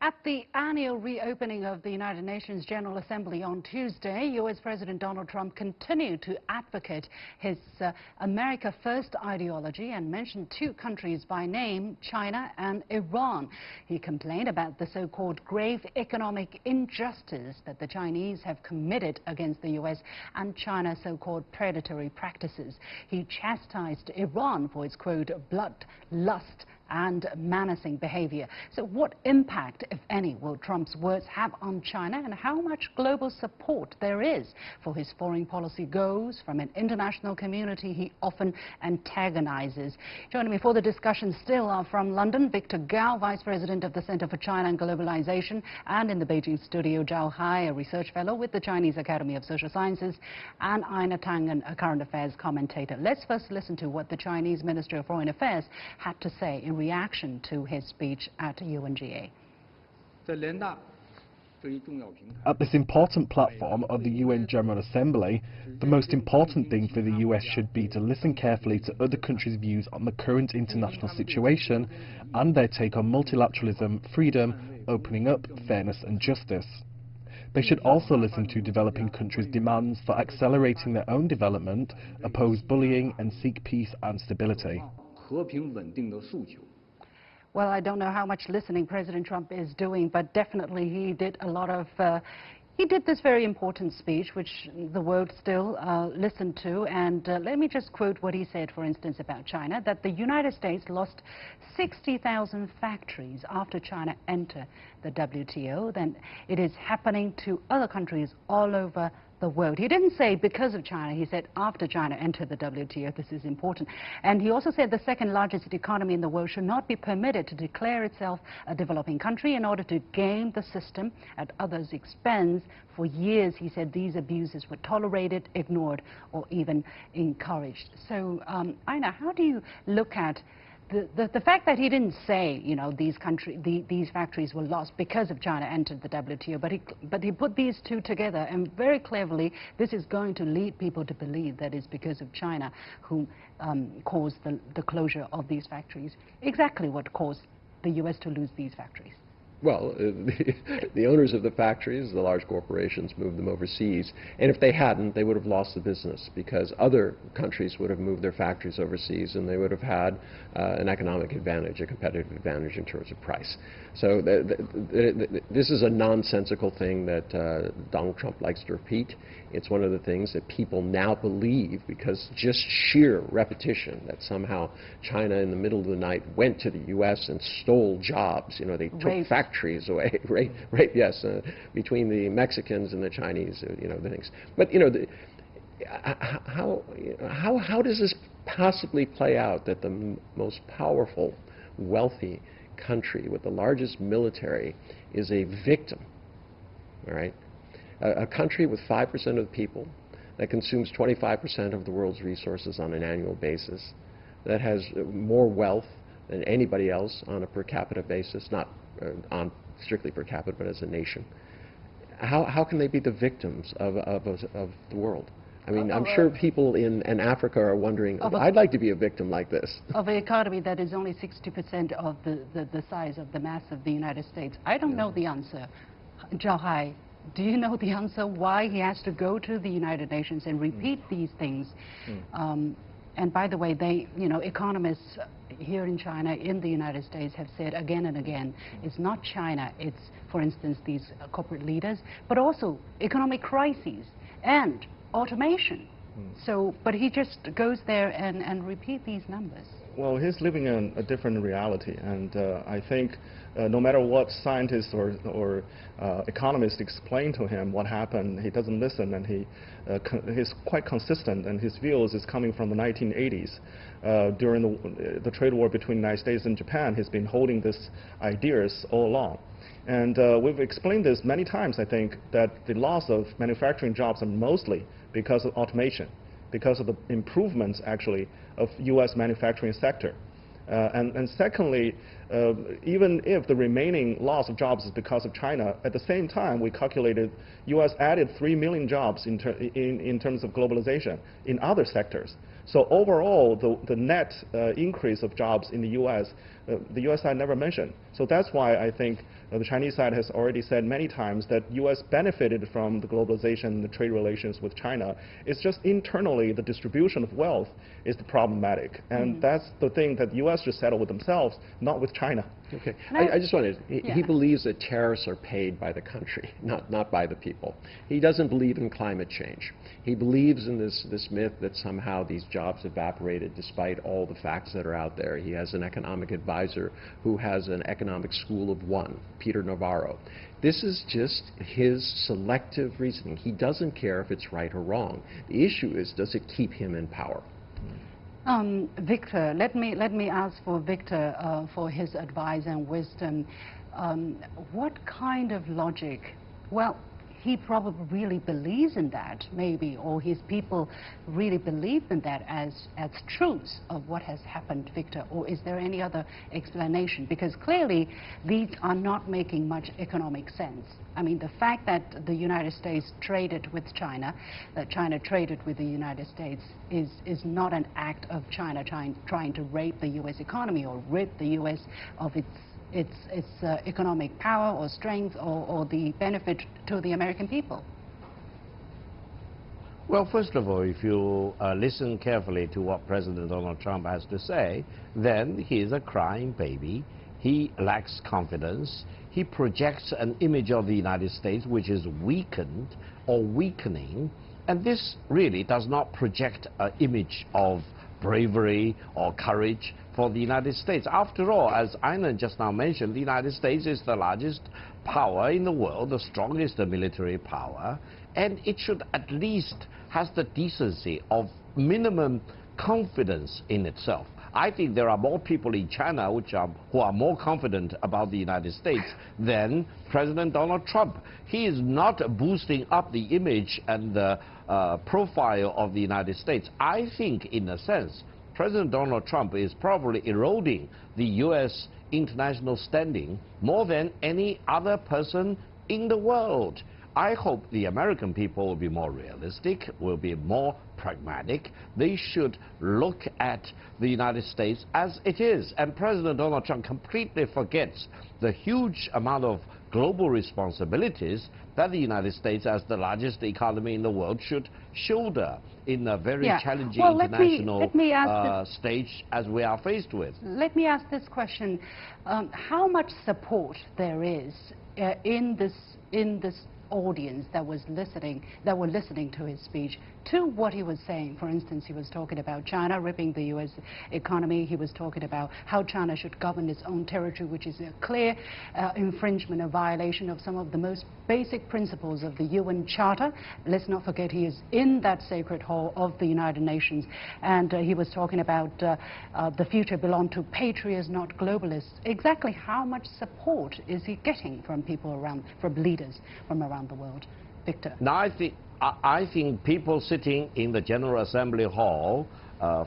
At the annual reopening of the United Nations General Assembly on Tuesday, U.S. President Donald Trump continued to advocate his America First ideology and mentioned two countries by name, China and Iran. He complained about the so-called grave economic injustice that the Chinese have committed against the U.S. and China's so-called predatory practices. He chastised Iran for its, quote, bloodlust and menacing behavior. So what impact, if any, will Trump's words have on China, and how much global support there is for his foreign policy goals from an international community he often antagonizes? Joining me for the discussion still are from London, Victor Gao, Vice President of the Center for China and Globalization, and in the Beijing studio, Zhao Hai, a research fellow with the Chinese Academy of Social Sciences, and Einar Tangen, a current affairs commentator. Let's first listen to what the Chinese Minister of Foreign Affairs had to say in reaction to his speech at UNGA. At this important platform of the UN General Assembly, the most important thing for the US should be to listen carefully to other countries' views on the current international situation and their take on multilateralism, freedom, opening up, fairness and justice. They should also listen to developing countries' demands for accelerating their own development, oppose bullying and seek peace and stability. Well, I don't know how much listening President Trump is doing, but definitely he did a lot of, he did this very important speech, which the world still listened to. And let me just quote what he said, for instance, about China, that the United States lost 60,000 factories after China entered the WTO. Then it is happening to other countries all over the world. He didn't say because of China, he said after China entered the WTO. This is important. And he also said the second largest economy in the world should not be permitted to declare itself a developing country in order to game the system at others' expense. For years, he said these abuses were tolerated, ignored, or even encouraged. So, Einar, how do you look at the fact that he didn't say, you know, these factories were lost because of China entered the WTO, but he put these two together, and very cleverly, this is going to lead people to believe that it's because of China who caused the closure of these factories. Exactly what caused the U.S. to lose these factories? Well, the owners of the factories, the large corporations, moved them overseas. And if they hadn't, they would have lost the business because other countries would have moved their factories overseas and they would have had an economic advantage, a competitive advantage in terms of price. So this is a nonsensical thing that Donald Trump likes to repeat. It's one of the things that people now believe because just sheer repetition that somehow China in the middle of the night went to the U.S. and stole jobs. You know, they took factories away, right? Yes, between the Mexicans and the Chinese, you know, the things. But you know, how does this possibly play out that the most powerful, wealthy country with the largest military is a victim? All right, a country with 5% of the people that consumes 25% of the world's resources on an annual basis, that has more wealth than anybody else on a per capita basis, not on strictly per capita, but as a nation. How can they be the victims of the world? I mean, I'm sure people in Africa are wondering, I'd like to be a victim like this. Of an economy that is only 60% of the size of the mass of the United States. I don't know the answer. Zhao Hai, do you know the answer why he has to go to the United Nations and repeat these things? And by the way, you know, economists here in China, in the United States, have said again and again, it's not China, it's, for instance, these corporate leaders, but also economic crises and automation. So, but he just goes there and repeat these numbers. Well, he's living in a different reality, and I think no matter what scientists or economists explain to him what happened, he doesn't listen, and he's quite consistent, and his views is coming from the 1980s. During the trade war between the United States and Japan, he's been holding these ideas all along. And we've explained this many times, I think, that the loss of manufacturing jobs are mostly because of automation, because of the improvements, actually, of U.S. manufacturing sector. And secondly, even if the remaining loss of jobs is because of China, at the same time, we calculated U.S. added 3 million jobs in terms of globalization in other sectors. So overall, the net increase of jobs in the U.S., the U.S. side never mentioned. So that's why I think the Chinese side has already said many times that U.S. benefited from the globalization and the trade relations with China. It's just internally the distribution of wealth is the problematic. And that's the thing that the U.S. should settle with themselves, not with China. Okay. I just wanted, he believes that tariffs are paid by the country, not by the people. He doesn't believe in climate change. He believes in this myth that somehow these jobs evaporated despite all the facts that are out there. He has an economic advisor who has an economic school of one, Peter Navarro. This is just his selective reasoning. He doesn't care if it's right or wrong. The issue is, does it keep him in power? Victor, let me ask for Victor for his advice and wisdom. What kind of logic? Well, he probably really believes in that, maybe, or his people really believe in that as truths of what has happened, Victor, or is there any other explanation? Because clearly these are not making much economic sense. I mean, the fact that the United States traded with China, that China traded with the United States is not an act of China trying to rape the U.S. economy or rid the U.S. of its economic power or strength or the benefit to the American people? Well, first of all, if you listen carefully to what President Donald Trump has to say, then he is a crying baby. He lacks confidence. He projects an image of the United States which is weakened or weakening, and this really does not project an image of bravery or courage for the United States. After all, as Einar just now mentioned, the United States is the largest power in the world, the strongest military power, and it should at least have the decency of minimum confidence in itself. I think there are more people in China who are more confident about the United States than President Donald Trump. He is not boosting up the image and the profile of the United States. I think, in a sense, President Donald Trump is probably eroding the U.S. international standing more than any other person in the world. I hope the American people will be more realistic, will be more pragmatic. They should look at the United States as it is. And President Donald Trump completely forgets the huge amount of global responsibilities that the United States, as the largest economy in the world, should shoulder in a very challenging international stage as we are faced with. Let me ask this question. How much support there is in this audience that were listening to his speech to what he was saying? For instance, he was talking about China ripping the U.S. economy. He was talking about how China should govern its own territory, which is a clear infringement, a violation of some of the most basic principles of the UN Charter. Let's not forget he is in that sacred hall of the United Nations. And he was talking about the future belonged to patriots, not globalists. Exactly how much support is he getting from people around, from leaders from around the world? Victor? Now, I think people sitting in the General Assembly Hall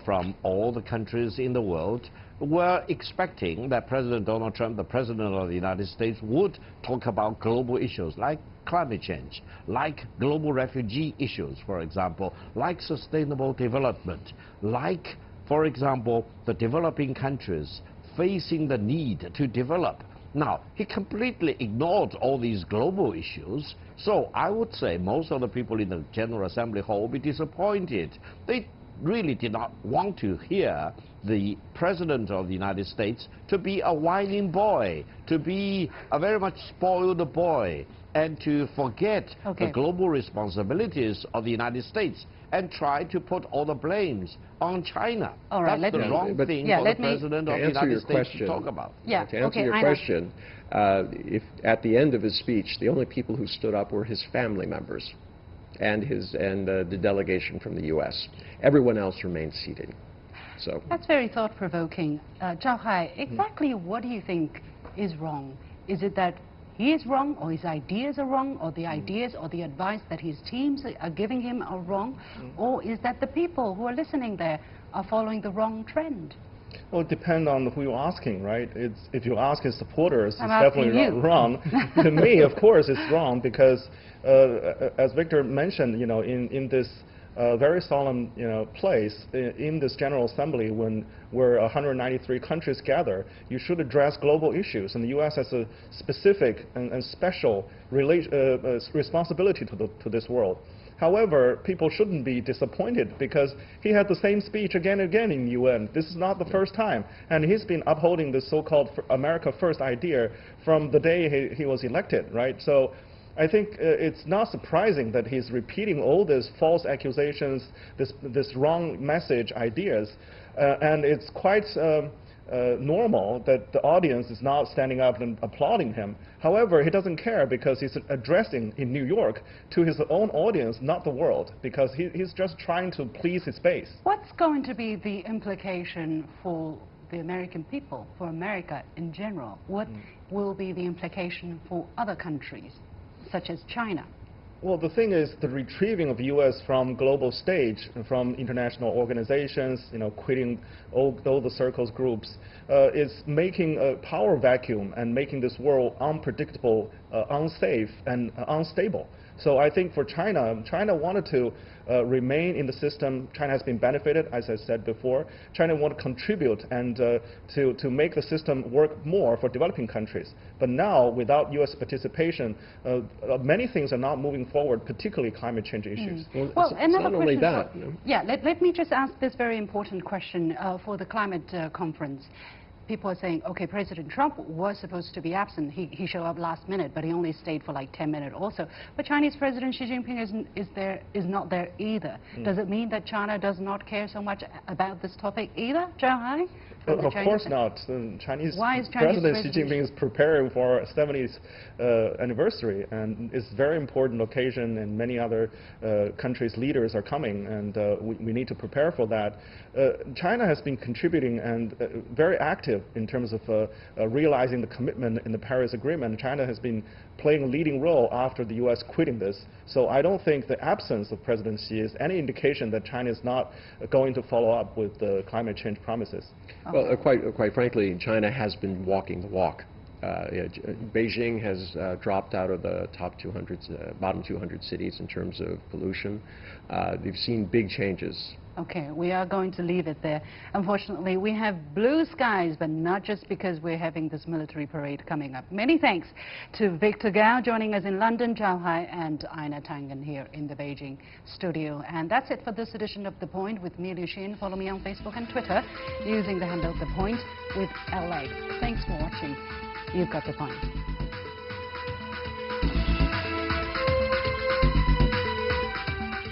from all the countries in the world were expecting that President Donald Trump, the President of the United States, would talk about global issues like climate change, like global refugee issues, for example, like sustainable development, like, for example, the developing countries facing the need to develop. Now, he completely ignored all these global issues, so I would say most of the people in the General Assembly Hall will be disappointed. They really did not want to hear the President of the United States to be a whining boy, to be a very much spoiled boy, and to forget the global responsibilities of the United States and try to put all the blames on China. All right, that's the wrong thing for the President of the United States to talk about. To answer your question, if at the end of his speech, the only people who stood up were his family members and the delegation from the U.S. Everyone else remained seated. So that's very thought-provoking. Zhao Hai, exactly what do you think is wrong? Is it that he is wrong, or his ideas are wrong, or the ideas or the advice that his teams are giving him are wrong, or is that the people who are listening there are following the wrong trend? Well, it depends on who you're asking, right? If you ask his supporters, it's definitely wrong. To me, of course, it's wrong because, as Victor mentioned, in this very solemn place in this General Assembly where 193 countries gather. You should address global issues, and the U.S. has a specific and special responsibility to this world. However, people shouldn't be disappointed because he had the same speech again and again in the UN. This is not the first time. And he's been upholding this so-called America First idea from the day he was elected, right? So I think it's not surprising that he's repeating all these false accusations, this wrong message ideas. And it's quite normal that the audience is not standing up and applauding him. However, he doesn't care because he's addressing in New York to his own audience, not the world, because he's just trying to please his base. What's going to be the implication for the American people, for America in general? What will be the implication for other countries, such as China? Well, the thing is, the retrieving of U.S. from global stage, from international organizations, quitting all the circles groups, is making a power vacuum and making this world unpredictable, unsafe, and unstable. So I think for China wanted to remain in the system. China has been benefited, as I said before. China want to contribute and to make the system work more for developing countries. But now, without U.S. participation, many things are not moving forward, particularly climate change issues. Well, another not only question. that. Yeah, let me just ask this very important question for the climate conference. People are saying, okay, President Trump was supposed to be absent. He showed up last minute, but he only stayed for like 10 minutes also. But Chinese President Xi Jinping is not there either. Does it mean that China does not care so much about this topic either, Zhao Hai? Of course not. Chinese President Xi Jinping is preparing for 70th anniversary, and it's a very important occasion, and many other countries' leaders are coming, and we need to prepare for that. China has been contributing and very active in terms of realizing the commitment in the Paris Agreement. China has been playing a leading role after the U.S. quitting this. So I don't think the absence of President Xi is any indication that China is not going to follow up with the climate change promises. Well, quite frankly, China has been walking the walk. Beijing has dropped out of the top 200, bottom 200 cities in terms of pollution. They've seen big changes. Okay, we are going to leave it there. Unfortunately, we have blue skies, but not just because we're having this military parade coming up. Many thanks to Victor Gao joining us in London, Zhao Hai and Einar Tangen here in the Beijing studio. And that's it for this edition of The Point with me, Liu Xin. Follow me on Facebook and Twitter using the handle The Point with LA. Thanks for watching. You've got The Point.